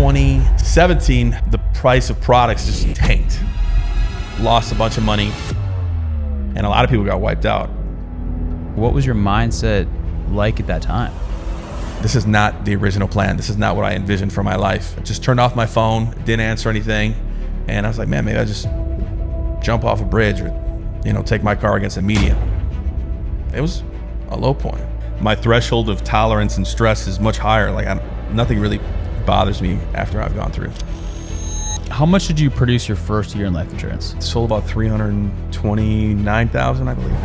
2017, the price of products just tanked. Lost a bunch of money, and a lot of people got wiped out. What was your mindset like at that time? This is not the original plan. This is not what I envisioned for my life. I just turned off my phone, didn't answer anything, and I was like, man, maybe I just jump off a bridge or, take my car against a median. It was a low point. My threshold of tolerance and stress is much higher. Nothing really bothers me after I've gone through. How much did you produce your first year in life insurance? Sold about 329,000, I believe.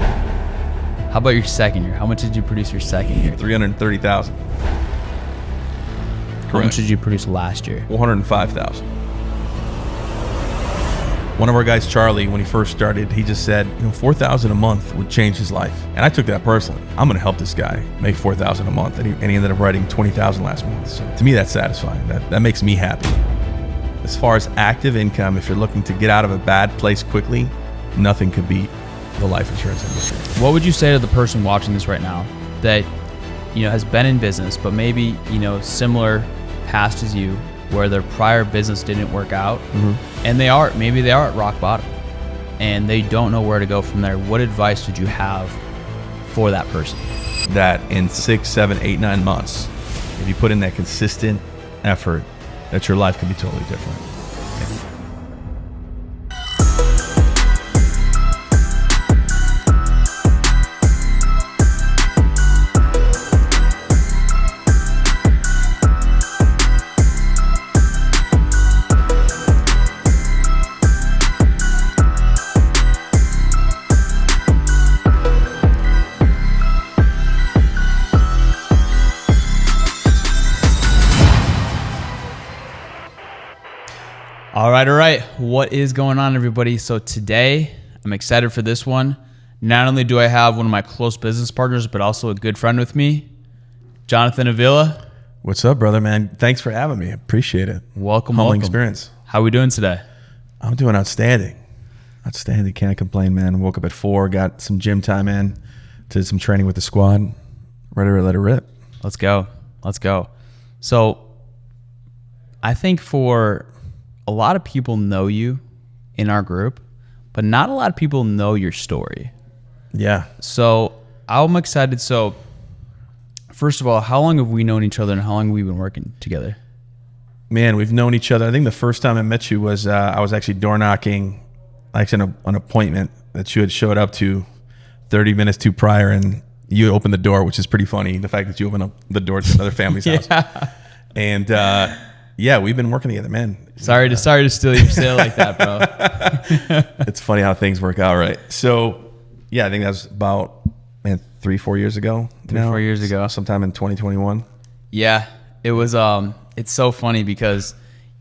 How about your second year? How much did you produce your second year? 330,000. How much did you produce last year? 105,000. One of our guys, Charlie, when he first started, he just said, 4,000 a month would change his life. And I took that personally. I'm going to help this guy make 4,000 a month. And he ended up writing 20,000 last month. So to me, that's satisfying. That makes me happy. As far as active income, if you're looking to get out of a bad place quickly, nothing could beat the life insurance industry. What would you say to the person watching this right now that, has been in business, but maybe, similar past as you, where their prior business didn't work out, and maybe they are at rock bottom and they don't know where to go from there? What advice would you have for that person? That in 6, 7, 8, 9 months, if you put in that consistent effort, that your life could be totally different. All right. What is going on, everybody? So today, I'm excited for this one. Not only do I have one of my close business partners, but also a good friend with me, Jonathan Avila. What's up, brother, man? Thanks for having me. Appreciate it. Welcome. Experience. How are we doing today? I'm doing outstanding. Can't complain, man. Woke up at 4, got some gym time in, did some training with the squad. Ready to let it rip. Let's go. So I think for a lot of people know you in our group, but not a lot of people know your story. Yeah. So I'm excited. So first of all, how long have we known each other and how long have we been working together? Man, we've known each other. I think the first time I met you was I was actually door knocking, an appointment that you had showed up to 30 minutes to prior, and you opened the door, which is pretty funny. The fact that you opened up the door to another family's house. And yeah, we've been working together, man. Sorry to steal your sale like that, bro. It's funny how things work out, right? So, yeah, I think that was about 3-4 years ago. 4 years ago, sometime in 2021. Yeah, it was. It's so funny because,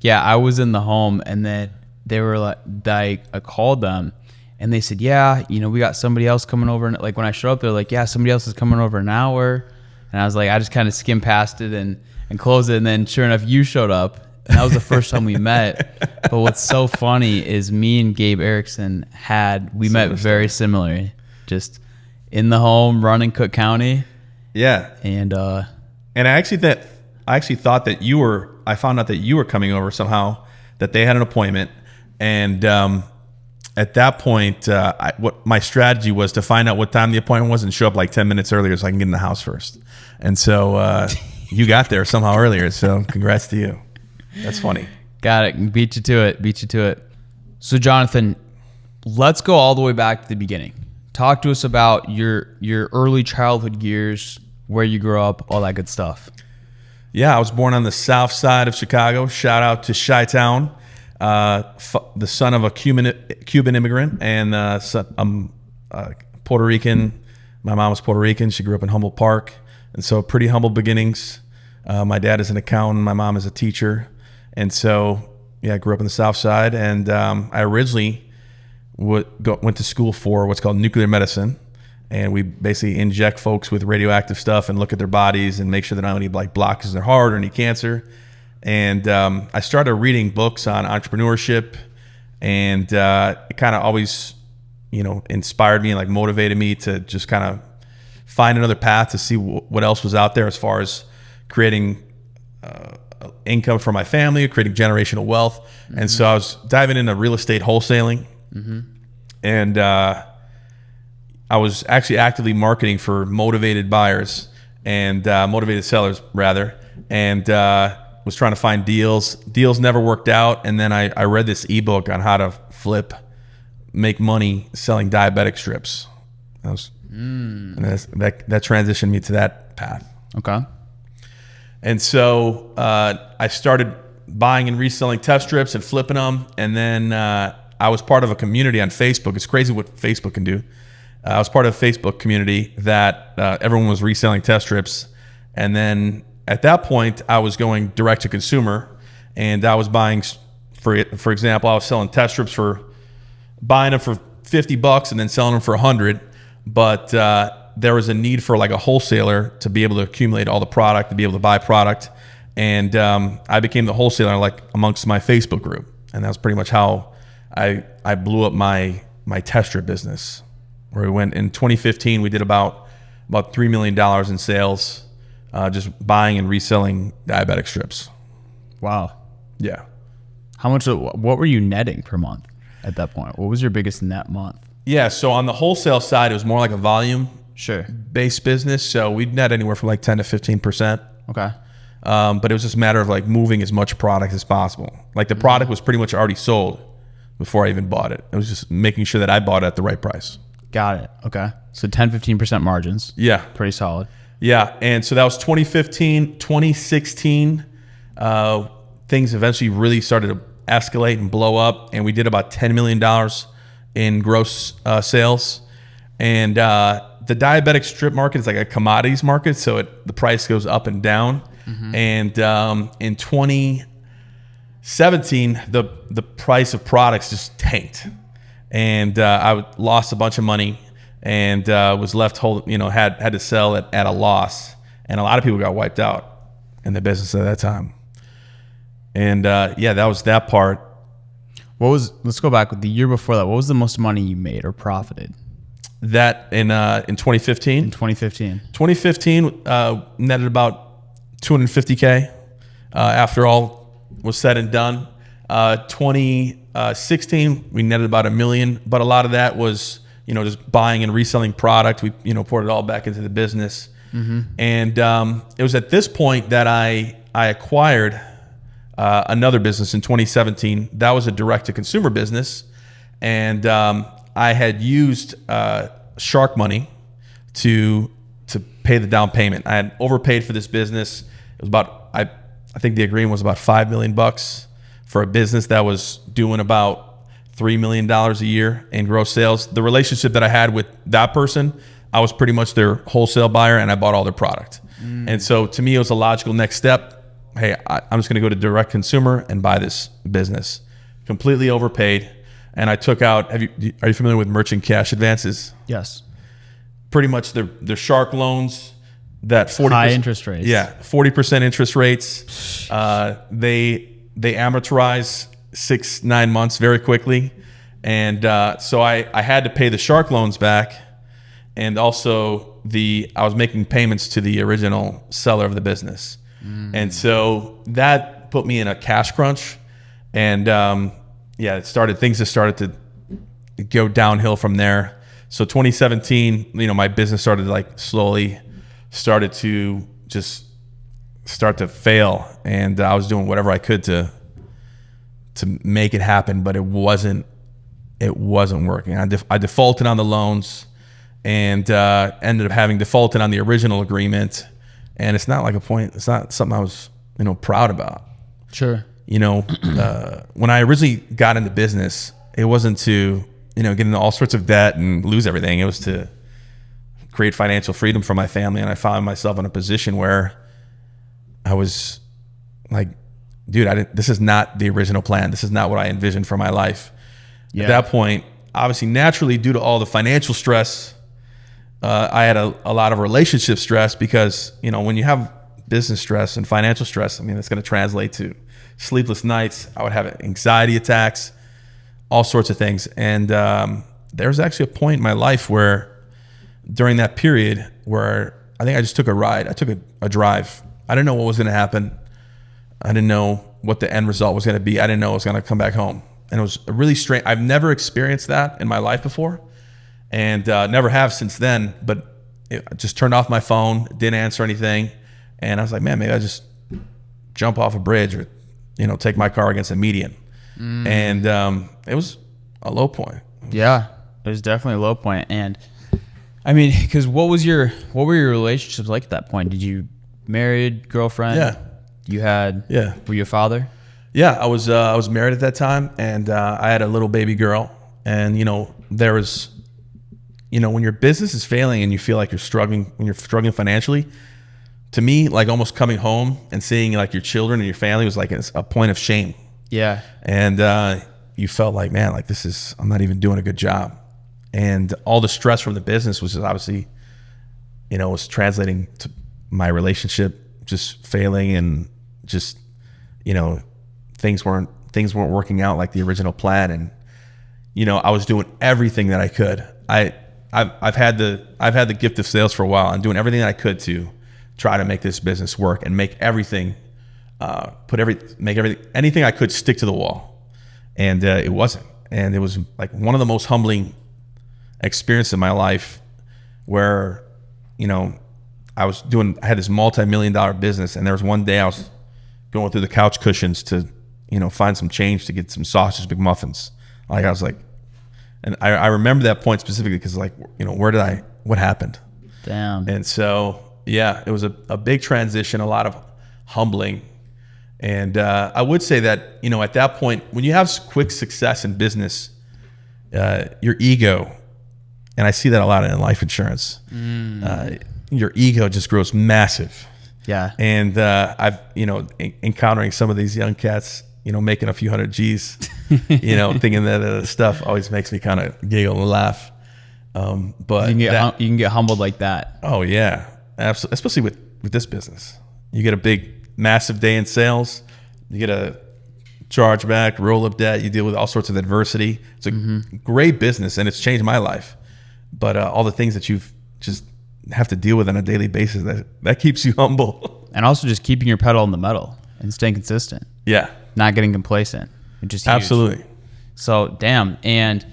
I was in the home and then they were like, I called them and they said, we got somebody else coming over. And when I showed up, they're like, somebody else is coming over an hour. And I was like, I just kind of skimmed past it and closed it. And then sure enough, you showed up. And that was the first time we met. But what's so funny is me and Gabe Erickson met very similarly, just in the home running Cook County. Yeah. And I actually thought that I found out that you were coming over somehow, that they had an appointment. And at that point, what my strategy was to find out what time the appointment was and show up 10 minutes earlier so I can get in the house first. And so you got there somehow earlier. So congrats to you. That's funny. Got it. Beat you to it. So Jonathan, let's go all the way back to the beginning. Talk to us about your early childhood years, where you grew up, all that good stuff. Yeah, I was born on the south side of Chicago. Shout out to Chi-Town. The son of a Cuban immigrant, and I'm Puerto Rican. My mom was Puerto Rican. She grew up in Humboldt Park, and so pretty humble beginnings. My dad is an accountant. My mom is a teacher. And so, I grew up on the south side, and I originally went to school for what's called nuclear medicine, and we basically inject folks with radioactive stuff and look at their bodies and make sure they don't have any blockages in their heart or any cancer. And I started reading books on entrepreneurship, and it kind of always, inspired me and motivated me to just kind of find another path to see what else was out there as far as creating income for my family, creating generational wealth. And so I was diving into real estate wholesaling. And I was actually actively marketing for motivated buyers and motivated sellers, rather. And was trying to find deals. Deals never worked out. And then I read this ebook on how to make money selling diabetic strips. And that transitioned me to that path. Okay. And so I started buying and reselling test strips and flipping them. And then I was part of a community on Facebook. It's crazy what Facebook can do. I was part of a Facebook community that everyone was reselling test strips. And then at that point, I was going direct to consumer. And I was buying, for example, I was selling test strips buying them for $50 and then selling them for $100. But there was a need for like a wholesaler to be able to accumulate all the product, to be able to buy product. And I became the wholesaler like amongst my Facebook group. And that's pretty much how I blew up my test strip business, where we went in 2015, we did about $3 million in sales, just buying and reselling diabetic strips. Wow. Yeah. What were you netting per month at that point? What was your biggest net month? Yeah. So on the wholesale side, it was more like a volume based business. So we'd net anywhere from like 10 to 15%. Okay. But it was just a matter of like moving as much product as possible. Like the product was pretty much already sold before I even bought it. It was just making sure that I bought it at the right price. Got it. Okay. So 10-15% margins. Yeah. Pretty solid. Yeah. And so that was 2015, 2016. Things eventually really started to escalate and blow up. And we did about $10 million in gross sales. And the diabetic strip market is like a commodities market. So the price goes up and down. And in 2017, the price of products just tanked. And I lost a bunch of money and was left had to sell it at a loss. And a lot of people got wiped out in the business at that time. And that was that part. Let's go back with the year before that. What was the most money you made or profited? That in 2015? In 2015. 2015 netted about $250K after all was said and done. 2016 we netted about $1 million, but a lot of that was just buying and reselling product. We poured it all back into the business. And it was at this point that I acquired another business in 2017. That was a direct-to-consumer business, and I had used shark money to pay the down payment. I had overpaid for this business. It was about I think the agreement was about $5 million for a business that was doing about $3 million a year in gross sales. The relationship that I had with that person, I was pretty much their wholesale buyer, and I bought all their product. And so to me, it was a logical next step. Hey, I'm just going to go to direct consumer and buy this business. Completely overpaid. And I took out, are you familiar with merchant cash advances? Yes. Pretty much they're shark loans that 40% high interest rates. Yeah, 40% interest rates. They amortize 6-9 months very quickly. And so I had to pay the shark loans back. And also I was making payments to the original seller of the business. And so that put me in a cash crunch. And things just started to go downhill from there. So 2017, my business started to slowly started to just start to fail. And I was doing whatever I could to make it happen, but it wasn't working. I defaulted on the loans and ended up having defaulted on the original agreement. And it's not it's not something I was, proud about. Sure. When I originally got into business, it wasn't to, get into all sorts of debt and lose everything. It was to create financial freedom for my family. And I found myself in a position where I was like, dude, this is not the original plan. This is not what I envisioned for my life. Yeah. At that point, obviously, naturally, due to all the financial stress, I had a lot of relationship stress because, when you have business stress and financial stress, it's going to translate to sleepless nights. I would have anxiety attacks, all sorts of things. And there was actually a point in my life where during that period where I think I just took a ride. I took a drive. I didn't know what was going to happen. I didn't know what the end result was going to be. I didn't know I was going to come back home. And it was a really strange. I've never experienced that in my life before, and never have since then. But I just turned off my phone, didn't answer anything. And I was like, man, maybe I just jump off a bridge or, take my car against a median. And it was a low point. Yeah, it was definitely a low point. And I mean, because what were your relationships like at that point? Did you married, girlfriend? Yeah. You had? Yeah. Were you a father? Yeah, I was married at that time, and I had a little baby girl. And there was, when your business is failing and you feel like when you're struggling financially, to me, like almost coming home and seeing like your children and your family was like a point of shame. Yeah. And you felt like, man, like I'm not even doing a good job. And all the stress from the business was just obviously, was translating to my relationship just failing, and just, things weren't working out like the original plan. And, I was doing everything that I could. I've had the gift of sales for a while, and doing everything that I could to try to make this business work and make everything, anything I could stick to the wall. And it wasn't. And it was like one of the most humbling experiences in my life, where, I had this multi-million-dollar business, and there was one day I was going through the couch cushions to, find some change to get some sausage McMuffins. Like I was like, and I remember that point specifically because like, what happened? Damn. And so, yeah, it was a big transition, a lot of humbling. And I would say that, at that point, when you have quick success in business, your ego, and I see that a lot in life insurance, your ego just grows massive. Yeah. And I've, encountering some of these young cats, making a few hundred G's, thinking that stuff always makes me kind of giggle and laugh. But you can get humbled like that. Oh yeah, absolutely. Especially with this business, you get a big, massive day in sales, you get a chargeback, roll up debt, you deal with all sorts of adversity. It's a great business, and it's changed my life. But all the things that you've just have to deal with on a daily basis, that keeps you humble. And also just keeping your pedal on the metal and staying consistent. Yeah. Not getting complacent. It's just huge. Absolutely. So damn. And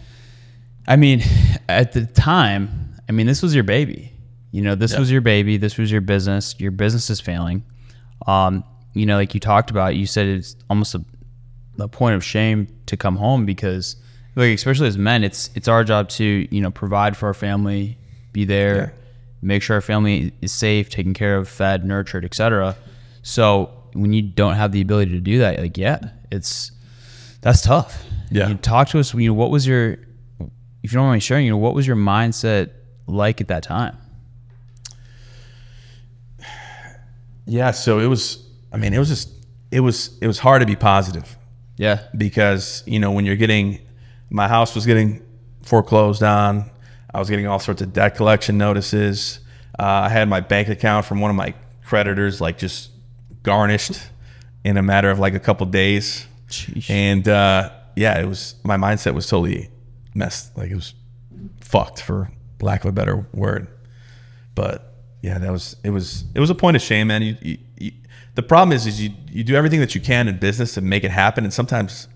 I mean, at the time, this was your baby. This was your baby. This was your business. Your business is failing. Like you talked about, you said it's almost a point of shame to come home, because like, especially as men, it's our job to, provide for our family, be there, make sure our family is safe, taken care of, fed, nurtured, etc. So when you don't have the ability to do that, like, that's tough. Yeah. Talk to us, what was your, if you don't mind sharing, what was your mindset like at that time? Yeah. So it was hard to be positive. Yeah. Because, when my house was getting foreclosed on, I was getting all sorts of debt collection notices. I had my bank account from one of my creditors, like just garnished in a matter of like a couple days. Sheesh. And it was, my mindset was totally messed. Like it was fucked, for lack of a better word. But yeah, it was a point of shame, man. The problem is you do everything that you can in business to make it happen, and sometimes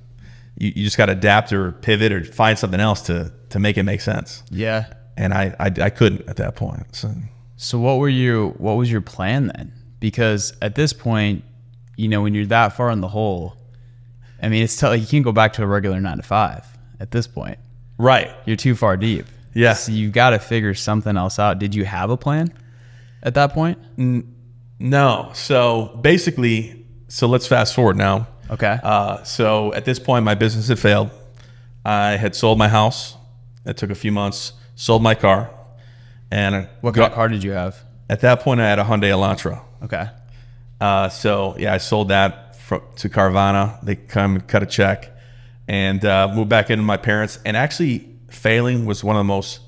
you just got to adapt or pivot or find something else to make it make sense. Yeah. And I couldn't at that point. So what was your plan then? Because at this point, when you're that far in the hole, it's you can't go back to a regular 9 to 5 at this point. Right. You're too far deep. Yeah. So you've got to figure something else out. Did you have a plan at that point? No. So basically, let's fast forward now. Okay. So at this point, my business had failed. I had sold my house. It took a few months. Sold my car. And what kind of car did you have? At that point, I had a Hyundai Elantra. Okay. I sold that to Carvana. They come and cut a check, and moved back into my parents. And actually, failing was one of the most,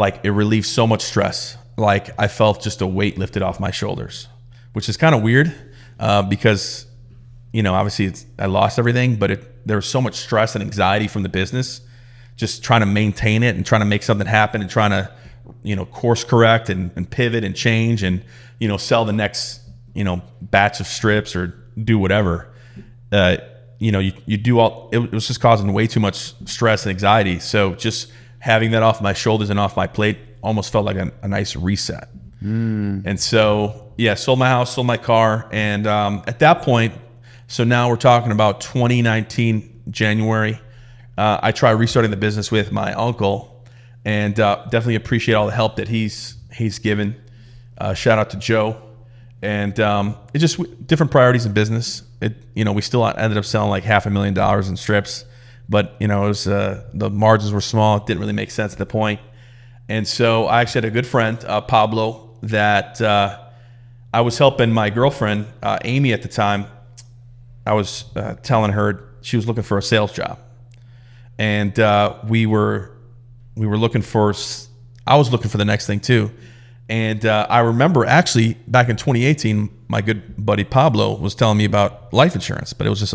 it relieved so much stress. Like I felt just a weight lifted off my shoulders, which is kind of weird because, obviously I lost everything, but there was so much stress and anxiety from the business, just trying to maintain it and trying to make something happen and trying to, course correct and pivot and change and, sell the next, batch of strips or, do whatever, you do all, it was just causing way too much stress and anxiety. So just having that off my shoulders and off my plate almost felt like a nice reset. And so, yeah, sold my house, sold my car. And at that point, so now we're talking about 2019, January, I tried restarting the business with my uncle, and definitely appreciate all the help that he's given. Shout out to Joe. And it just different priorities in business. We still ended up selling like $500,000 in strips, but it was the margins were small. It didn't really make sense at the point. And so I actually had a good friend, Pablo, that I was helping my girlfriend, Amy, at the time. I was telling her she was looking for a sales job, and we were looking for. I was looking for the next thing too. And I remember actually back in 2018, my good buddy Pablo was telling me about life insurance, but it was just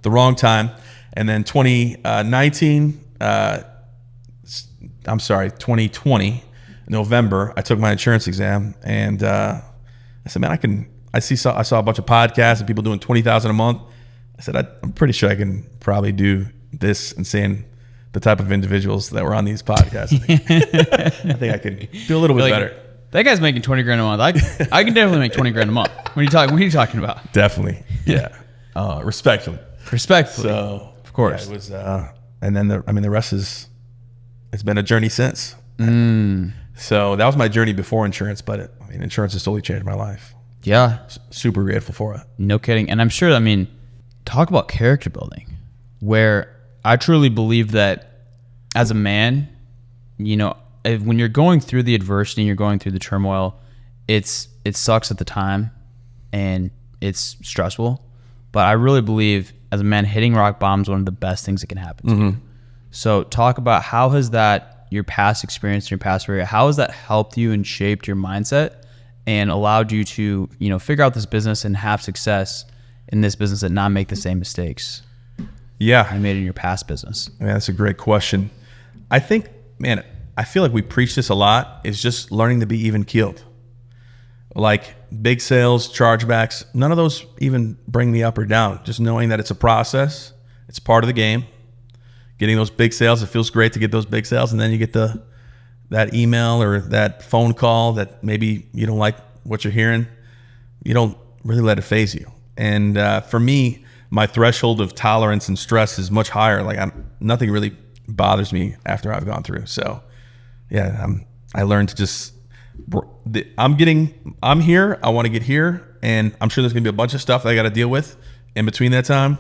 the wrong time. And then 2020, November, I took my insurance exam, and I said, man, I saw a bunch of podcasts and people doing $20,000 a month. I said, I'm pretty sure I can probably do this, and seeing the type of individuals that were on these podcasts, I think I could do a little bit better. That guy's making $20,000 a month. I can definitely make $20,000 a month. What are you talking about? Definitely. Yeah. Respectfully. So, of course. Yeah, it was, and then the rest it's been a journey since. So that was my journey before insurance, but insurance has totally changed my life. Yeah. Super grateful for it. No kidding. And I'm sure, talk about character building, where I truly believe that as a man, when you're going through the adversity and you're going through the turmoil, it sucks at the time and it's stressful. But I really believe as a man, hitting rock bottom is one of the best things that can happen to you. So talk about how has that, your past experience, your past career, how has that helped you and shaped your mindset and allowed you to, figure out this business and have success in this business and not make the same mistakes you made in your past business? Man, that's a great question. I think, man, I feel like we preach this a lot, is just learning to be even keeled. Like big sales, chargebacks, none of those even bring me up or down. Just knowing that it's a process, it's part of the game. Getting those big sales, it feels great to get those big sales, and then you get that email or that phone call that maybe you don't like what you're hearing. You don't really let it faze you. And for me, my threshold of tolerance and stress is much higher. Like nothing really bothers me after I've gone through. So yeah, I learned to just, I'm here, I want to get here, and I'm sure there's going to be a bunch of stuff that I got to deal with in between that time,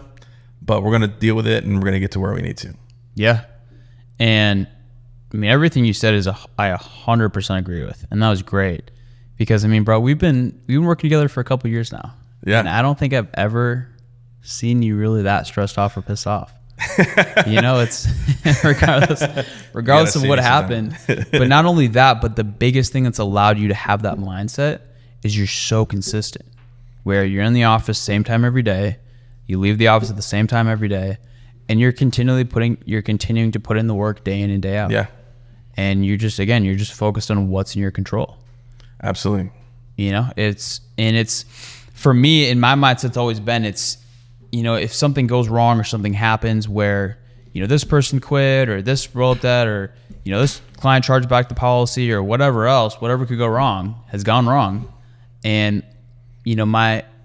but we're going to deal with it and we're going to get to where we need to. Yeah. And everything you said I 100% agree with. And that was great because bro, we've been working together for a couple of years now. Yeah. And I don't think I've ever seen you really that stressed off or pissed off. It's regardless of what happened. But not only that, but the biggest thing that's allowed you to have that mindset is you're so consistent, where you're in the office same time every day, you leave the office at the same time every day, and you're continuing to put in the work day in and day out. Yeah. And you're just focused on what's in your control. Absolutely. It's for me, in my mindset, it's always been, if something goes wrong or something happens where, this person quit or this rolled up that, or, this client charged back the policy or whatever else, whatever could go wrong has gone wrong. And,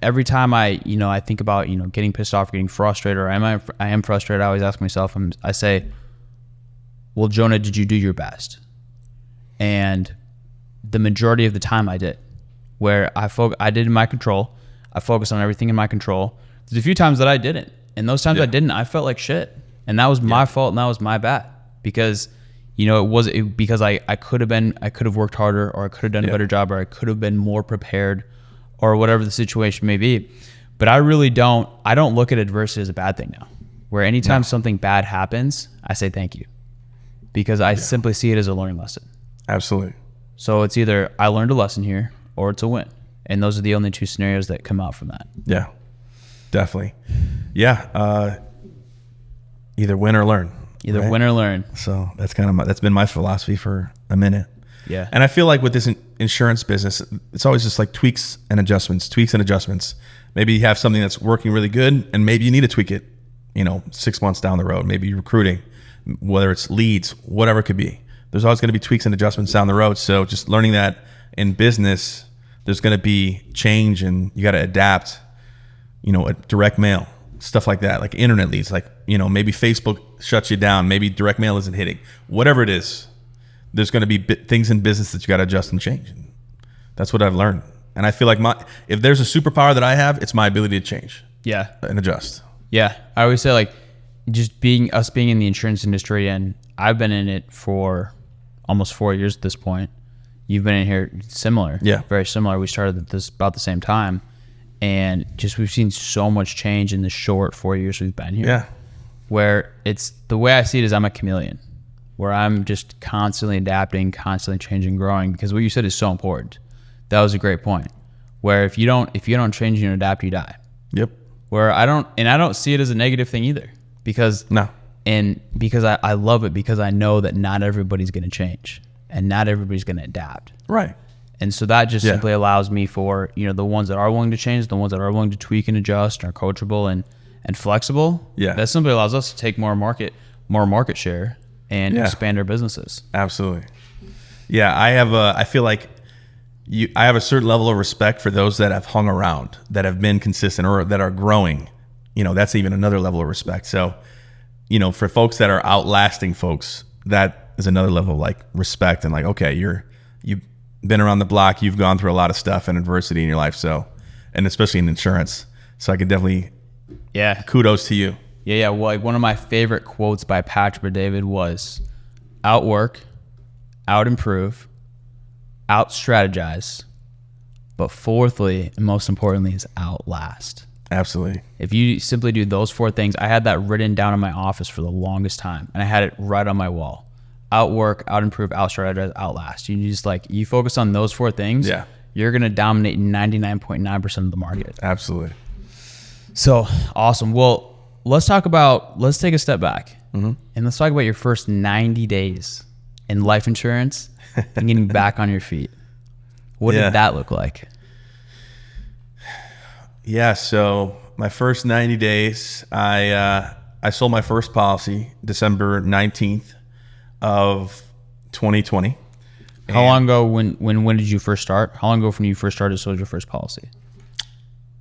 every time I think about, getting pissed off or getting frustrated, or I am frustrated, I always ask myself, I say, well, Jonah, did you do your best? And the majority of the time I did, where I did in my control. I focused on everything in my control. There's a few times that I didn't. And those times I didn't, I felt like shit. And that was my fault, and that was my bad. Because, because I could have worked harder, or I could have done a better job, or I could have been more prepared, or whatever the situation may be. But I don't look at adversity as a bad thing now. Where anytime something bad happens, I say thank you. Because I simply see it as a learning lesson. Absolutely. So it's either I learned a lesson here, or it's a win. And those are the only two scenarios that come out from that. Yeah. Definitely. Yeah. Either win or learn. Win or learn. So that's that's been my philosophy for a minute. Yeah. And I feel like with this insurance business, it's always just like tweaks and adjustments. Maybe you have something that's working really good, and maybe you need to tweak it, 6 months down the road. Maybe you're recruiting, whether it's leads, whatever it could be. There's always going to be tweaks and adjustments down the road. So just learning that in business, there's going to be change, and you got to adapt, a direct mail, stuff like that, like internet leads, like, maybe Facebook shuts you down. Maybe direct mail isn't hitting, whatever it is. There's going to be things in business that you got to adjust and change. And that's what I've learned. And I feel like if there's a superpower that I have, it's my ability to change. Yeah. And adjust. Yeah. I always say, like, just being in the insurance industry, and I've been in it for almost 4 years at this point. You've been in here similar. Yeah. Very similar. We started at this about the same time. And just we've seen so much change in the short 4 years we've been here. Yeah. Where it's the way I see it is I'm a chameleon, where I'm just constantly adapting, constantly changing, growing, because what you said is so important. That was a great point. Where if you don't change and adapt, you die. Yep. Where I don't see it as a negative thing either, because I love it, because I know that not everybody's going to change and not everybody's going to adapt. Right. And so that just simply allows me for, the ones that are willing to change, the ones that are willing to tweak and adjust, are coachable and flexible. Yeah. That simply allows us to take more market share and expand our businesses. Absolutely. Yeah. I feel like I have a certain level of respect for those that have hung around, that have been consistent, or that are growing. That's even another level of respect. So, for folks that are outlasting folks, that is another level of like respect, and like, okay, you've been around the block, you've gone through a lot of stuff and adversity in your life. So, and especially in insurance. So I could definitely, kudos to you. Yeah. Well, like, one of my favorite quotes by Patrick David was, outwork, out-improve, out-strategize, but fourthly, and most importantly, is outlast. Absolutely. If you simply do those 4 things, I had that written down in my office for the longest time, and I had it right on my wall. Outwork, out-improve, out-strategize, outlast. You just you focus on those 4 things, you're going to dominate 99.9% of the market. Absolutely. So, awesome. Well, let's take a step back, and let's talk about your first 90 days in life insurance and getting back on your feet. What did that look like? Yeah. So my first 90 days, I sold my first policy December 19th of 2020. How long ago, when did you first start? How long ago from you first started sold your first policy?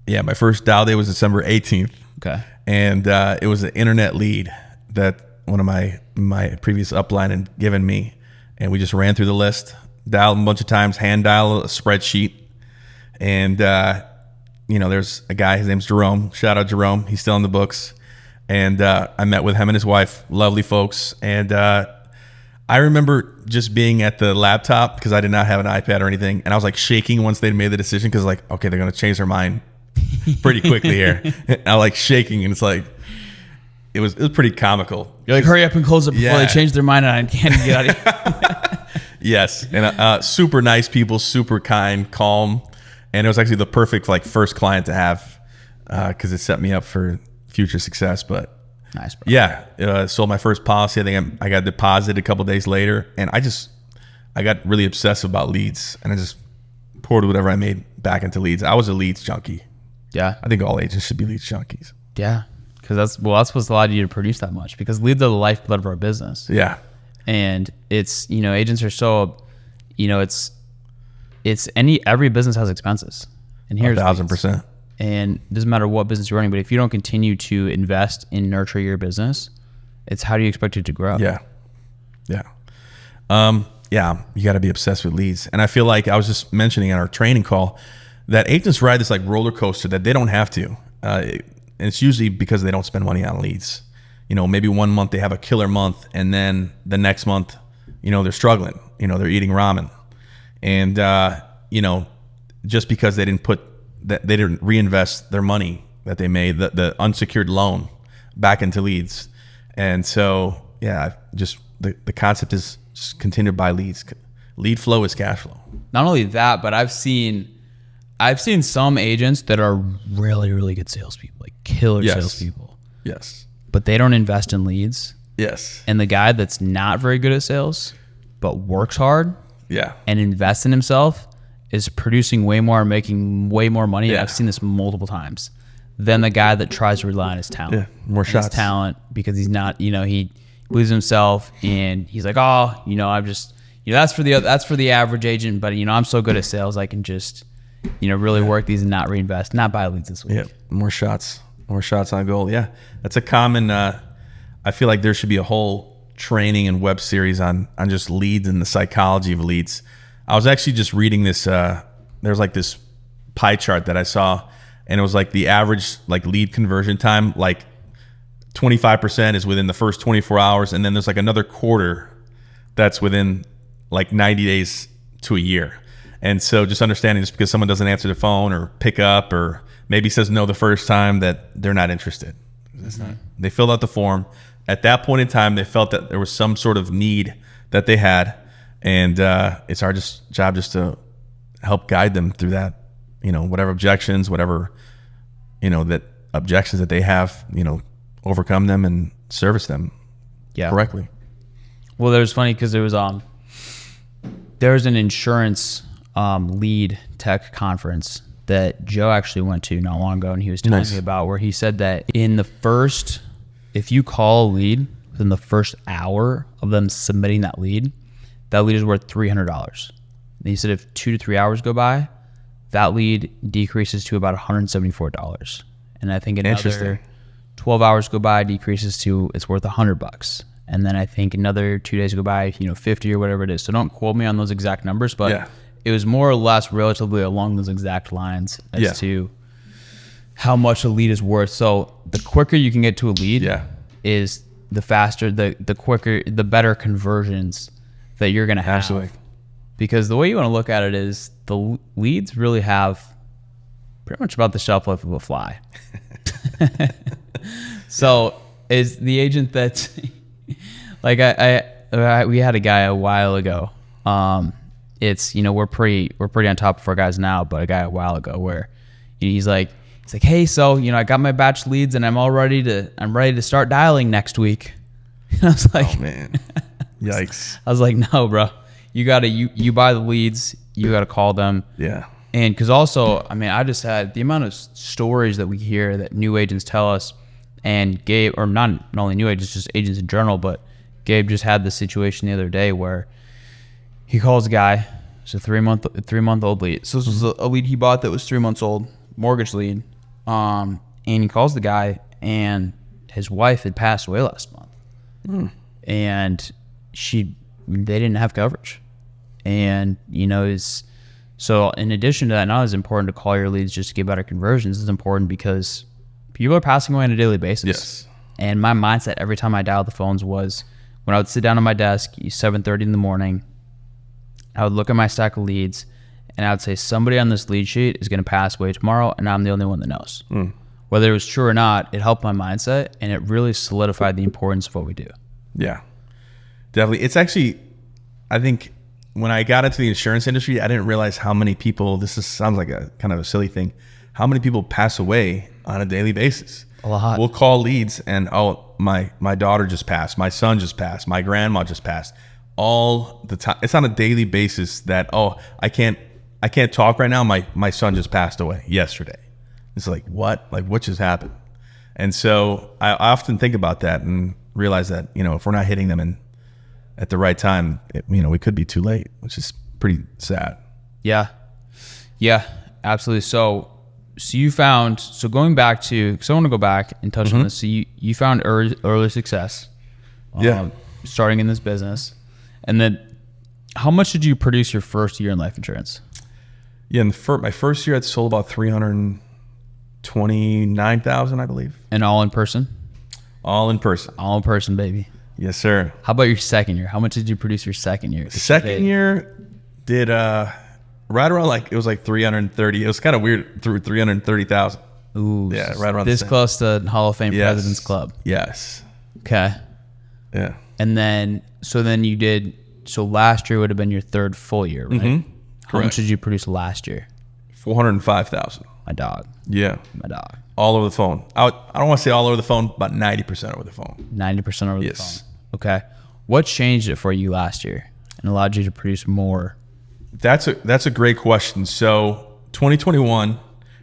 Yeah. My first dial day was December 18th. Okay. And it was an internet lead that one of my previous upline had given me. And we just ran through the list, dialed a bunch of times, hand dial a spreadsheet. And, there's a guy, his name's Jerome. Shout out Jerome. He's still in the books. And I met with him and his wife, lovely folks. And I remember just being at the laptop, because I did not have an iPad or anything. And I was like shaking once they'd made the decision, because like, okay, they're going to change their mind pretty quickly here. And I like shaking, and it's like, it was pretty comical. You're like, hurry up and close it before they change their mind and I can't get out of here. Yes. And super nice people, super kind, calm. And it was actually the perfect first client to have, because it set me up for future success. But nice, bro. Yeah, sold my first policy. I think I got deposited a couple of days later, and I got really obsessive about leads, and I just poured whatever I made back into leads. I was a leads junkie. Yeah. I think all agents should be leads junkies. Yeah. Because that's what's allowed you to produce that much, because leads are the lifeblood of our business. Yeah. And it's, agents are so, every business has expenses. And here's 1,000%. And it doesn't matter what business you're running, but if you don't continue to invest in nurture your business, it's how do you expect it to grow? Yeah. Yeah. You got to be obsessed with leads. And I feel like I was just mentioning in our training call that agents ride this roller coaster that they don't have to. And it's usually because they don't spend money on leads. Maybe one month they have a killer month, and then the next month, they're struggling. They're eating ramen. And, just because they didn't reinvest their money that they made, the unsecured loan, back into leads. And so, just the concept is just continue to buy leads. Lead flow is cash flow. Not only that, but I've seen some agents that are really, really good salespeople, like killer salespeople. Yes. But they don't invest in leads. Yes. And the guy that's not very good at sales, but works hard and invests in himself, is producing way more, making way more money. Yeah. I've seen this multiple times than the guy that tries to rely on his talent. Yeah, more And shots. his talent, because he's not, he believes in himself, and he's like, oh, I'm just, that's for the average agent, but I'm so good at sales, I can just, really work these and not reinvest, not buy leads this week. Yeah, more shots on goal. Yeah, that's a common. I feel like there should be a whole training and web series on just leads and the psychology of leads. I was actually just reading this. There's like this pie chart that I saw, and it was like the average like lead conversion time, like 25% is within the first 24 hours, and then there's like another quarter that's within like 90 days to a year. And so just understanding, just because someone doesn't answer the phone or pick up or maybe says no the first time, that they're not interested. They filled out the form. At that point in time, they felt that there was some sort of need that they had, and it's our job just to help guide them through that, whatever objections, whatever, that objections that they have, overcome them and service them correctly. Well, there was funny because there was an insurance lead tech conference that Joe actually went to not long ago, and he was telling me about, where he said that if you call a lead within the first hour of them submitting that lead is worth $300. And he said if 2 to 3 hours go by, that lead decreases to about $174. And I think another 12 hours go by, decreases to it's worth $100. And then I think another 2 days go by, 50 or whatever it is. So don't quote me on those exact numbers, but it was more or less relatively along those exact lines as to how much a lead is worth. So the quicker you can get to a lead is the faster, the quicker, the better conversions that you're going to have. Absolutely. Because the way you want to look at it is the leads really have pretty much about the shelf life of a fly. So is the agent that like we had a guy a while ago. It's, we're pretty on top of our guys now, but a guy a while ago where he's like, hey, so, I got my batch leads and I'm ready to start dialing next week. And I was like, oh man, yikes. I was like, no, bro, you buy the leads, you got to call them. Yeah. And because also, I just had the amount of stories that we hear that new agents tell us, and Gabe, or not only new agents, just agents in general, but Gabe just had this situation the other day where he calls a guy. It's a 3-month-old lead. So this was a lead he bought that was 3 months old, mortgage lead. And he calls the guy, and his wife had passed away last month. And they didn't have coverage. And, so in addition to that, not as important to call your leads just to get better conversions. It's important because people are passing away on a daily basis. Yes. And my mindset every time I dialed the phones was, when I would sit down on my desk, 7:30 in the morning, I would look at my stack of leads, and I would say, somebody on this lead sheet is going to pass away tomorrow, and I'm the only one that knows. Whether it was true or not, it helped my mindset, and it really solidified the importance of what we do. Yeah, definitely. It's actually, I think when I got into the insurance industry, I didn't realize how many people, sounds like a kind of a silly thing, how many people pass away on a daily basis. A lot. We'll call leads and, my daughter just passed, my son just passed, my grandma just passed. All the time. It's on a daily basis that, I can't talk right now. My son just passed away yesterday. It's like, what? Like, what just happened? And so I often think about that and realize that, if we're not hitting them at the right time, we could be too late, which is pretty sad. Yeah, absolutely. So you found, going back to, because I want to go back and touch on this. So you found early success, starting in this business. And then how much did you produce your first year in life insurance? Yeah, my first year, I'd sold about 329,000, I believe. And all in person? All in person. All in person, baby. Yes, sir. How about your second year? How much did you produce your second year? Second year did right around it was like 330. It was kind of weird, through 330,000. Ooh, yeah, right around this close to Hall of Fame President's Club. Yes. Okay. Yeah. And then last year would have been your third full year, right? How much did you produce last year? 405,000. My dog. Yeah. My dog. All over the phone. I don't want to say all over the phone, about 90% over the phone. 90% over the phone. Okay. What changed it for you last year and allowed you to produce more That's a great question. So 2021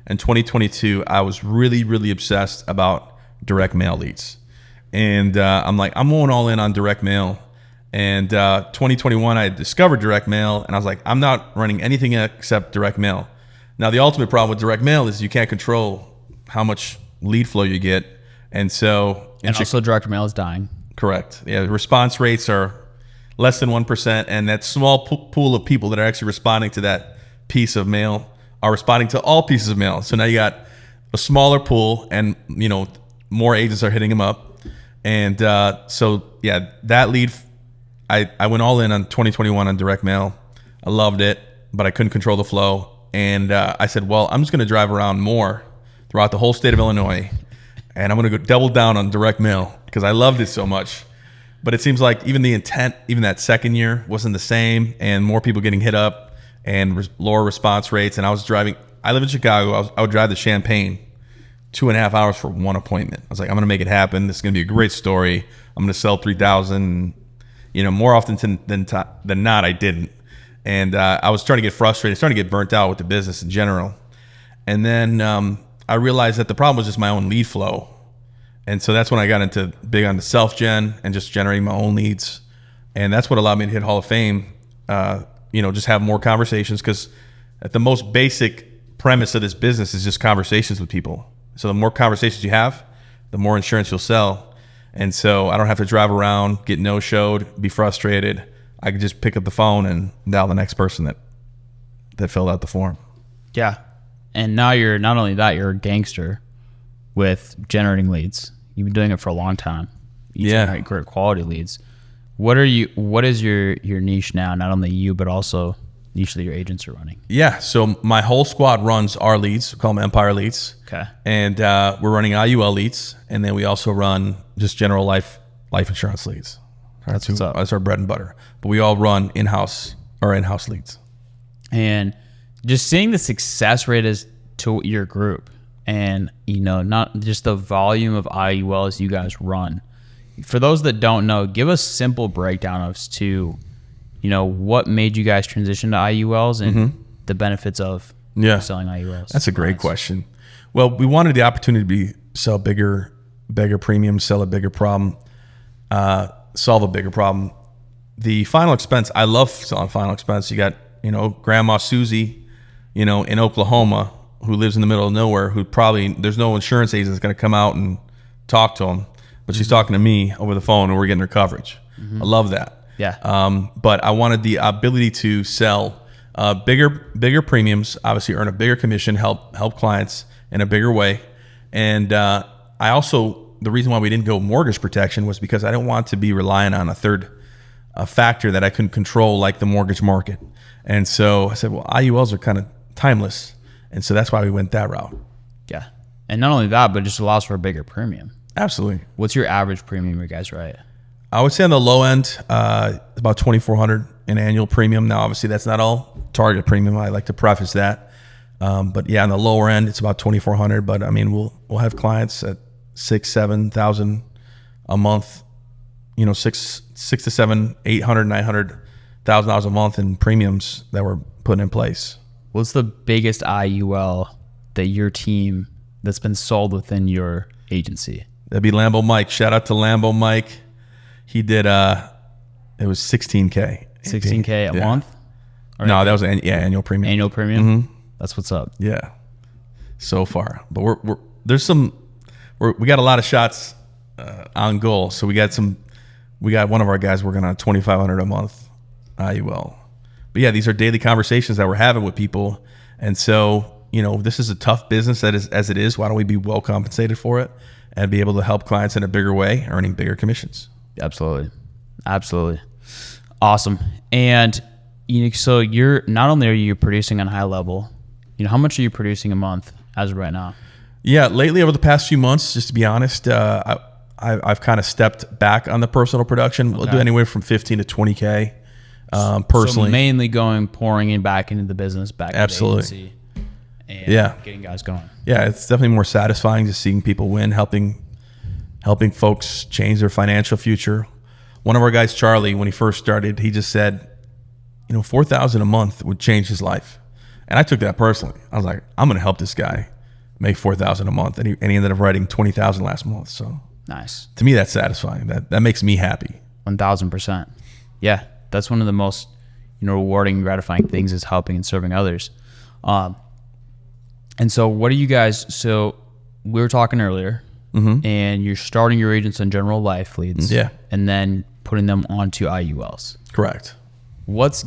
and 2022, I was really, really obsessed about direct mail leads. And I'm going all in on direct mail. And 2021, I discovered direct mail, and I was like, I'm not running anything except direct mail. Now, the ultimate problem with direct mail is you can't control how much lead flow you get. And so... And also direct mail is dying. Correct. Yeah, response rates are less than 1%, and that small pool of people that are actually responding to that piece of mail are responding to all pieces of mail. So now you got a smaller pool, and more agents are hitting them up. And so yeah, that lead, I went all in on 2021 on direct mail. I loved it, but I couldn't control the flow. And I said, well, I'm just going to drive around more throughout the whole state of Illinois, and I'm going to go double down on direct mail because I loved it so much. But it seems like even the intent, even that second year, wasn't the same, and more people getting hit up and lower response rates. And I live in Chicago. I would drive to Champaign 2.5 hours for one appointment. I was like, I'm going to make it happen. This is going to be a great story. I'm going to sell 3,000. More often than not, I didn't. And I was starting to get frustrated, starting to get burnt out with the business in general. And then I realized that the problem was just my own lead flow. And so that's when I got into big on the self-gen and just generating my own leads. And that's what allowed me to hit Hall of Fame, just have more conversations, because at the most basic premise of this business is just conversations with people. So the more conversations you have, the more insurance you'll sell. And so I don't have to drive around, get no-showed, be frustrated. I can just pick up the phone and dial the next person that filled out the form. Yeah. And now you're not only that, you're a gangster with generating leads. You've been doing it for a long time. You generate great quality leads. What is your niche now? Not only you, but also niche that your agents are running. Yeah. So my whole squad runs our leads. We call them Empire leads. Okay. And we're running IUL leads. And then we also run just general life insurance leads. That's our bread and butter. But we all run in-house leads. And just seeing the success rate as to your group, and not just the volume of IULs you guys run. For those that don't know, give us a simple breakdown as to what made you guys transition to IULs and the benefits of selling IULs. That's a great question. Well, we wanted the opportunity to sell bigger premiums, sell a bigger problem, solve a bigger problem. The final expense, I love selling final expense. You got Grandma Susie in Oklahoma, who lives in the middle of nowhere, who probably, there's no insurance agent that's going to come out and talk to him, but she's talking to me over the phone and we're getting her coverage. I love that. Yeah. But I wanted the ability to sell bigger premiums, obviously earn a bigger commission, help clients in a bigger way. And the reason why we didn't go mortgage protection was because I didn't want to be relying on a factor that I couldn't control, like the mortgage market. And so I said, well, IULs are kind of timeless. And so that's why we went that route. Yeah. And not only that, but it just allows for a bigger premium. Absolutely. What's your average premium you guys write? I would say on the low end, about $2,400 in annual premium. Now, obviously, that's not all target premium. I like to preface that. But yeah, on the lower end, it's about $2,400. But I mean, we'll have clients at $6,000-$7,000 a month. $600,000 to $700,000, $800,000, $900,000 a month in premiums that we're putting in place. What's the biggest IUL that your team that's been sold within your agency? That'd be Lambo Mike. Shout out to Lambo Mike. He did it was $16K. $16K a month? No, that was annual premium. Annual premium? That's what's up. Yeah. So far. But we got a lot of shots on goal. So we got one of our guys working on $2,500 a month IUL. But yeah, these are daily conversations that we're having with people. And so, this is a tough business as it is. Why don't we be well compensated for it and be able to help clients in a bigger way, earning bigger commissions? Absolutely. Awesome. And, so you're not only are you producing on high level, how much are you producing a month as of right now? Yeah, lately over the past few months, just to be honest, I've kind of stepped back on the personal production. Okay. We'll do anywhere from 15 to 20K. Personally, so mainly pouring in back into the business, back Absolutely. into the agency, and getting guys going. Yeah, it's definitely more satisfying just seeing people win, helping folks change their financial future. One of our guys, Charlie, when he first started, he just said, $4,000 a month would change his life. And I took that personally. I was like, I'm going to help this guy make $4,000 a month. And he ended up writing $20,000 last month. So Nice. to me, that's satisfying. That makes me happy. 1,000%. Yeah, that's one of the most rewarding, gratifying things is helping and serving others. And so what are you guys? So we were talking earlier, and you're starting your agents on general life leads, and then putting them onto IULs. Correct.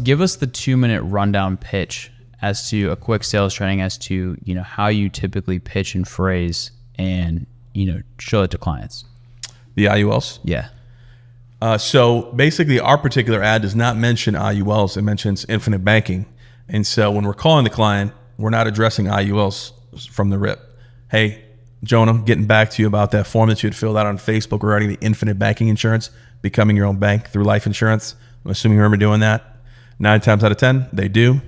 Give us the 2-minute rundown pitch as to a quick sales training as to how you typically pitch and phrase and show it to clients. The IULs. Yeah. So basically, our particular ad does not mention IULs. It mentions infinite banking. And so when we're calling the client, we're not addressing IULs from the rip. Hey, Jonah, getting back to you about that form that you had filled out on Facebook regarding the infinite banking insurance, becoming your own bank through life insurance. I'm assuming you remember doing that. 9 times out of 10, they do.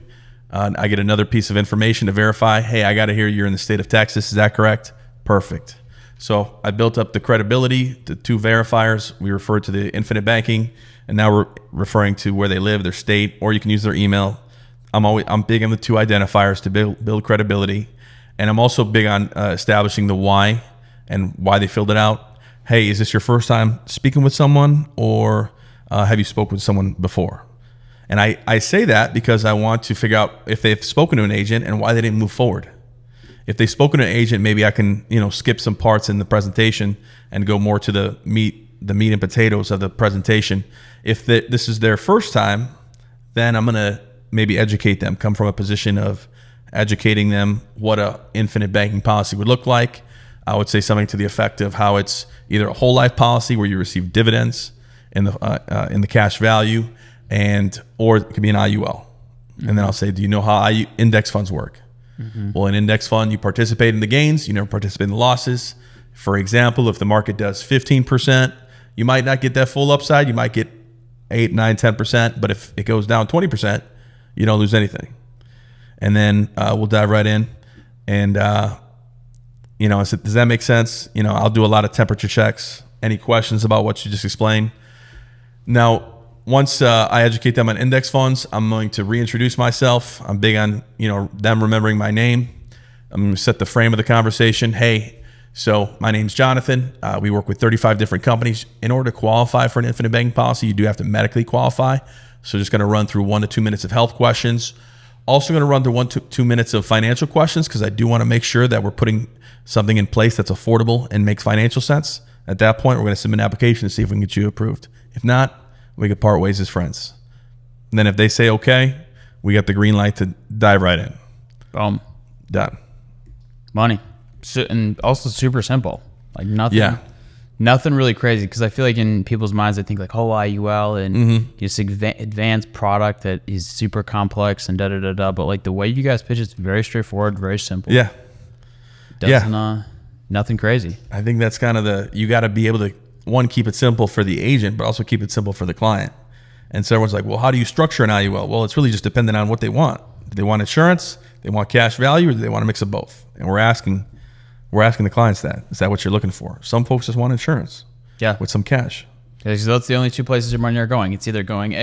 I get another piece of information to verify. Hey, I got to hear you're in the state of Texas. Is that correct? Perfect. So I built up the credibility, the 2 verifiers. We referred to the infinite banking, and now we're referring to where they live, their state, or you can use their email. I'm big on the 2 identifiers to build credibility, and I'm also big on establishing the why and why they filled it out. Hey, is this your first time speaking with someone, or have you spoken with someone before? And I say that because I want to figure out if they've spoken to an agent and why they didn't move forward. If they've spoken to an agent, maybe I can skip some parts in the presentation and go more to the meat and potatoes of the presentation. If this is their first time, then I'm going to maybe educate them, come from a position of educating them what a infinite banking policy would look like. I would say something to the effect of how it's either a whole life policy where you receive dividends in the cash value, or it could be an IUL. And then I'll say, do you know how index funds work? Well, an index fund, you participate in the gains, you never participate in the losses. For example, if the market does 15%, you might not get that full upside. You might get 8, 9, 10%. But if it goes down 20%, you don't lose anything. And then we'll dive right in. And, I said, does that make sense? I'll do a lot of temperature checks. Any questions about what you just explained? Now, once I educate them on index funds, I'm going to reintroduce myself. I'm big on them remembering my name. I'm going to set the frame of the conversation. Hey, so my name's Jonathan. We work with 35 different companies. In order to qualify for an infinite banking policy, you do have to medically qualify. So just going to run through 1 to 2 minutes of health questions. Also going to run through 1 to 2 minutes of financial questions because I do want to make sure that we're putting something in place that's affordable and makes financial sense. At that point, we're going to submit an application to see if we can get you approved. If not, we could part ways as friends. And then if they say okay, we got the green light to dive right in. Boom. Done. Money. And also super simple. Like nothing really crazy. Because I feel like in people's minds, they think like, oh, IUL and this advanced product that is super complex and da-da-da-da. But like the way you guys pitch it's very straightforward, very simple. Yeah. Nothing crazy. I think that's kind of you got to be able to, one, keep it simple for the agent, but also keep it simple for the client. And so everyone's like, well, how do you structure an IUL? Well, it's really just dependent on what they want. Do they want insurance? They want cash value, or do they want a mix of both? And we're asking the clients that. Is that what you're looking for? Some folks just want insurance. Yeah. With some cash. Yeah, so that's the only 2 places your money are going. It's either going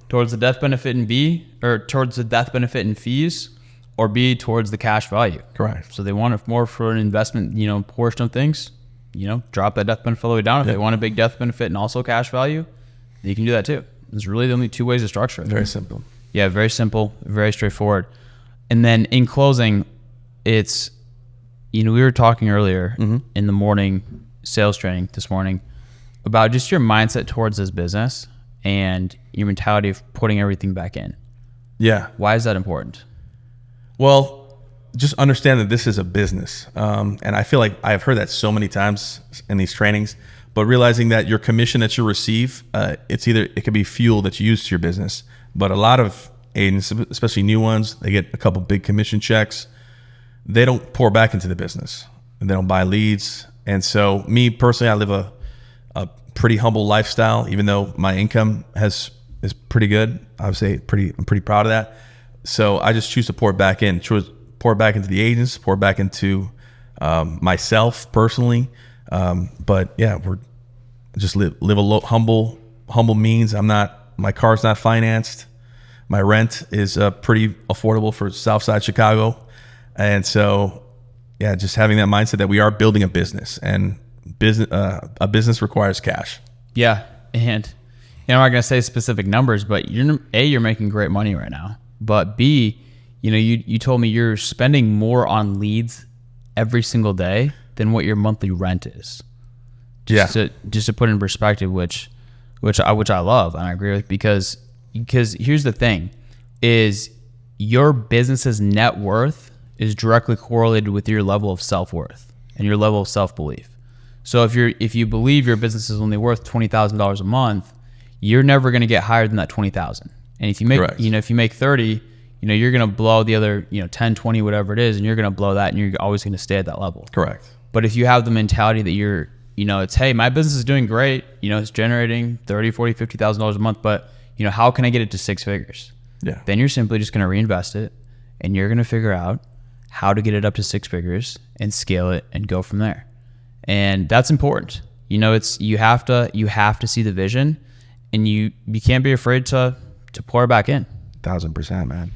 towards the death benefit and B, or towards the death benefit and fees, or B, towards the cash value. Correct. So they want it more for an investment, portion of things. Drop that death benefit all the way down. If they want a big death benefit and also cash value, you can do that too. There's really the only 2 ways to structure it. Very simple. Yeah, very simple, very straightforward. And then in closing, it's, we were talking earlier in the morning sales training this morning about just your mindset towards this business and your mentality of putting everything back in. Yeah. Why is that important? Well, just understand that this is a business. And I feel like I've heard that so many times in these trainings, but realizing that your commission that you receive, it could be fuel that you use to your business. But a lot of agents, especially new ones, they get a couple big commission checks. They don't pour back into the business. And they don't buy leads. And so me personally, I live a pretty humble lifestyle, even though my income is pretty good. I would say I'm pretty proud of that. So I just choose to pour back into the agents, pour back into myself personally. But yeah, we're just live a humble means. My car's not financed. My rent is pretty affordable for Southside Chicago. And so, yeah, just having that mindset that we are building a business, and a business requires cash. Yeah. And I'm not going to say specific numbers, but you're making great money right now. But B, you told me you're spending more on leads every single day than what your monthly rent is. Just to put in perspective, which I love and I agree with, because here's the thing, is your business's net worth is directly correlated with your level of self-worth and your level of self-belief. So if you believe your business is only worth $20,000 a month, you're never going to get higher than that 20,000. And if you make Correct. if you make 30, you're going to blow the other 10, 20, whatever it is, and you're going to blow that, and you're always going to stay at that level. Correct. But if you have the mentality that it's, hey, my business is doing great, it's generating $30, $40, $50,000 a month, but how can I get it to six figures? Yeah. Then you're simply just going to reinvest it, and you're going to figure out how to get it up to six figures and scale it and go from there. And that's important. You have to see the vision, and you can't be afraid to pour back in. 1,000%, man.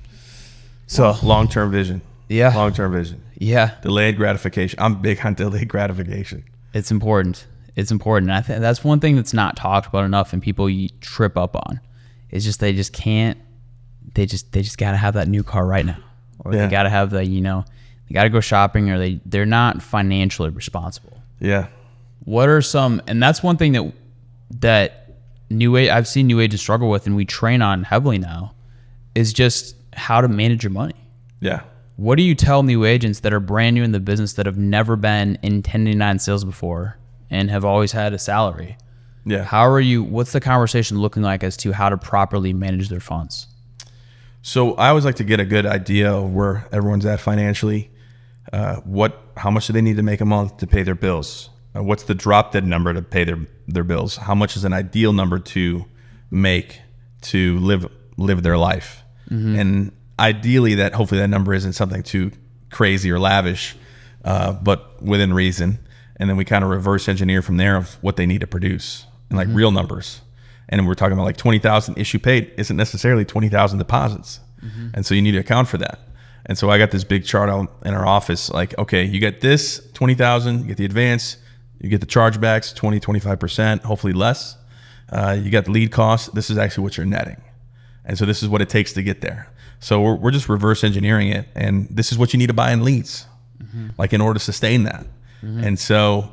So long-term vision. Yeah. Long-term vision. Yeah. Delayed gratification. I'm big on delayed gratification. It's important. It's important. And I think that's one thing that's not talked about enough, and people trip up on. It's just they just can't. They just got to have that new car right now, or they got to have they got to go shopping, or they're not financially responsible. Yeah. What are some? And that's one thing that New Age, I've seen New Ages struggle with, and we train on heavily now, is just how to manage your money. Yeah. What do you tell new agents that are brand new in the business, that have never been in 1099 sales before and have always had a salary? Yeah. What's the conversation looking like as to how to properly manage their funds? So I always like to get a good idea of where everyone's at financially. How much do they need to make a month to pay their bills? What's the drop dead number to pay their bills? How much is an ideal number to make to live their life? Mm-hmm. And ideally, hopefully that number isn't something too crazy or lavish, but within reason. And then we kind of reverse engineer from there of what they need to produce, and like real numbers. And we're talking about like 20,000 issue paid isn't necessarily 20,000 deposits. Mm-hmm. And so you need to account for that. And so I got this big chart out in our office, like, okay, you get this 20,000, you get the advance, you get the chargebacks, 20, 25%, hopefully less. You got the lead costs. This is actually what you're netting. And so this is what it takes to get there. So we're just reverse engineering it. And this is what you need to buy in leads, like in order to sustain that. Mm-hmm. And so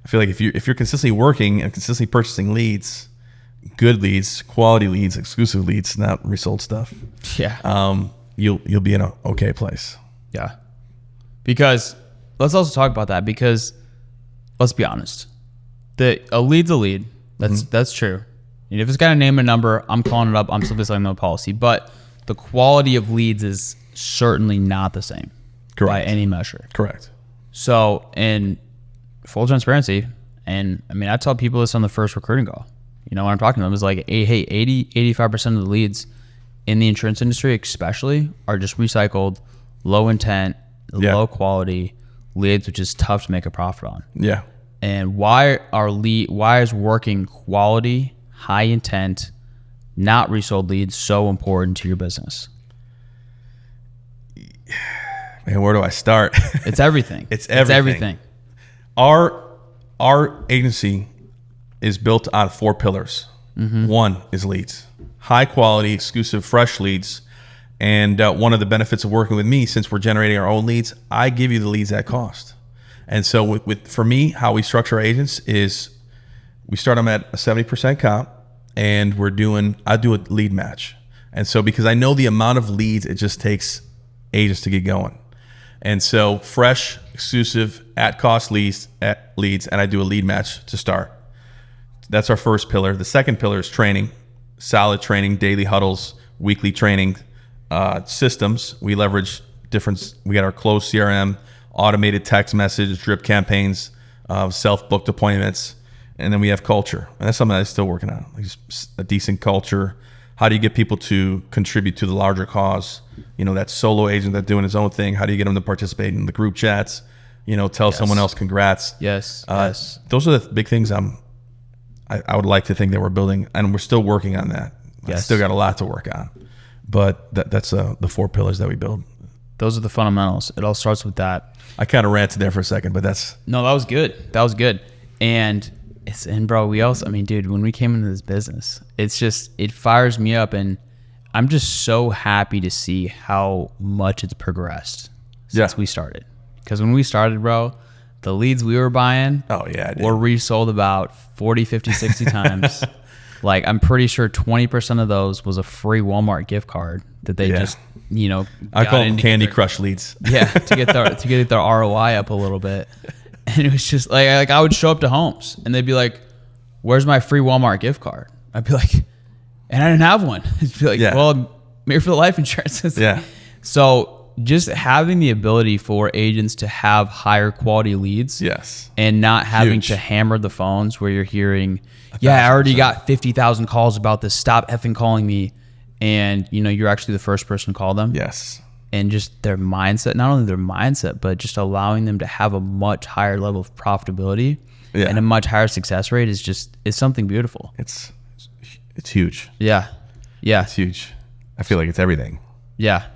I feel like if you're consistently working and consistently purchasing leads, good leads, quality leads, exclusive leads, not resold stuff. Yeah. You'll be in an okay place. Yeah. Because let's also talk about that, because let's be honest. A lead's a lead. That's true. And if it's got a name and number, I'm calling it up. I'm simply selling them a policy. But the quality of leads is certainly not the same. Correct. By any measure. Correct. So, in full transparency, and I mean, I tell people this on the first recruiting call. When I'm talking to them, it's like, hey, 85% of the leads in the insurance industry especially are just recycled, low intent, low quality leads, which is tough to make a profit on. Yeah. And why is working quality, high intent, not resold leads so important to your business? Man, where do I start? It's everything. It's everything. Our agency is built on 4 pillars. Mm-hmm. One is leads, high quality, exclusive, fresh leads. And one of the benefits of working with me, since we're generating our own leads, I give you the leads at cost. And so for me, how we structure our agents is we start them at a 70% comp, and I do a lead match. And so because I know the amount of leads it just takes agents to get going. And so fresh, exclusive, at cost leads, and I do a lead match to start. That's our first pillar. The second pillar is training, solid training, daily huddles, weekly training, systems. We leverage we got our closed CRM, automated text message, drip campaigns, self-booked appointments, and then we have culture. And that's something I'm still working on, like just a decent culture. How do you get people to contribute to the larger cause? That solo agent that's doing his own thing, how do you get them to participate in the group chats? Tell someone else congrats. Yes. Those are the big things I would like to think that we're building, and we're still working on that. Yes. I still got a lot to work on. But that's the 4 pillars that we build. Those are the fundamentals. It all starts with that. I kind of ranted there for a second, but no, that was good. That was good. And bro, we also, I mean, dude, when we came into this business, it fires me up, and I'm just so happy to see how much it's progressed since we started. Because when we started, bro, the leads we were buying were resold about 40, 50, 60 times. Like, I'm pretty sure 20% of those was a free Walmart gift card that they just, I call them Candy Crush leads. Yeah, to get their ROI up a little bit. And it was just like I would show up to homes and they'd be like, "Where's my free Walmart gift card?" I'd be like, and I didn't have one. It'd be like, well, I'm here for the life insurance. Yeah. So just having the ability for agents to have higher quality leads, and not having to hammer the phones where you're hearing, I already got 50,000 calls about this. Stop effing calling me. And you're actually the first person to call them. Yes. And just their mindset, not only their mindset, but just allowing them to have a much higher level of profitability and a much higher success rate is something beautiful. It's huge. Yeah. Yeah. It's huge. I feel like it's everything. Yeah.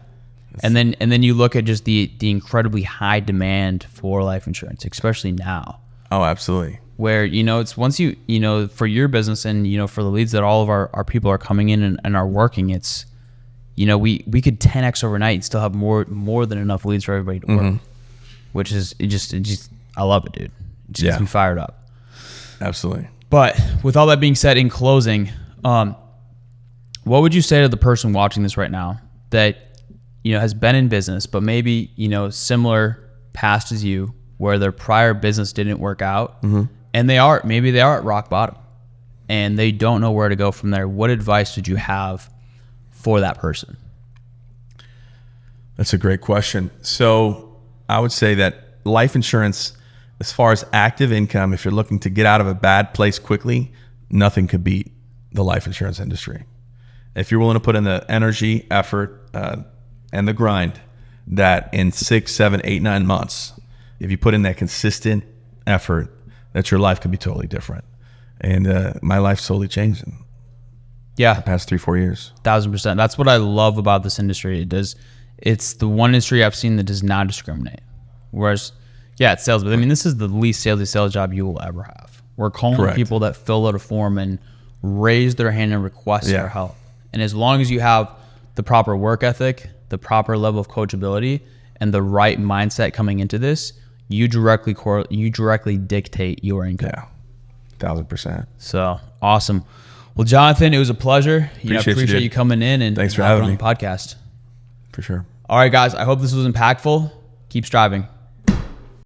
And then you look at just the incredibly high demand for life insurance, especially now. Oh, absolutely. Where, it's once for your business and, for the leads that all of our people are coming in and are working, it's, we could 10x overnight and still have more than enough leads for everybody to work, which is it just I love it, dude. It just gets me fired up. Absolutely. But with all that being said, in closing, what would you say to the person watching this right now that, has been in business, but maybe, similar past as you, where their prior business didn't work out, and maybe they are at rock bottom and they don't know where to go from there? What advice would you have for that person? That's a great question. So I would say that life insurance, as far as active income, if you're looking to get out of a bad place quickly, nothing could beat the life insurance industry. If you're willing to put in the energy, effort, and the grind, that in 6, 7, 8, 9 months, if you put in that consistent effort, that your life could be totally different. And my life's totally changed in the past 3-4 years. 1,000%. That's what I love about this industry. It's the one industry I've seen that does not discriminate. Whereas, it's sales, but I mean, this is the least salesy sales job you will ever have. We're calling people that fill out a form and raise their hand and request their help. And as long as you have the proper work ethic, the proper level of coachability, and the right mindset coming into this, you directly dictate your income. Yeah, 1,000%. So awesome. Well, Jonathan, it was a pleasure. Appreciate you coming in and thanks for having me on the podcast. For sure. All right, guys. I hope this was impactful. Keep striving.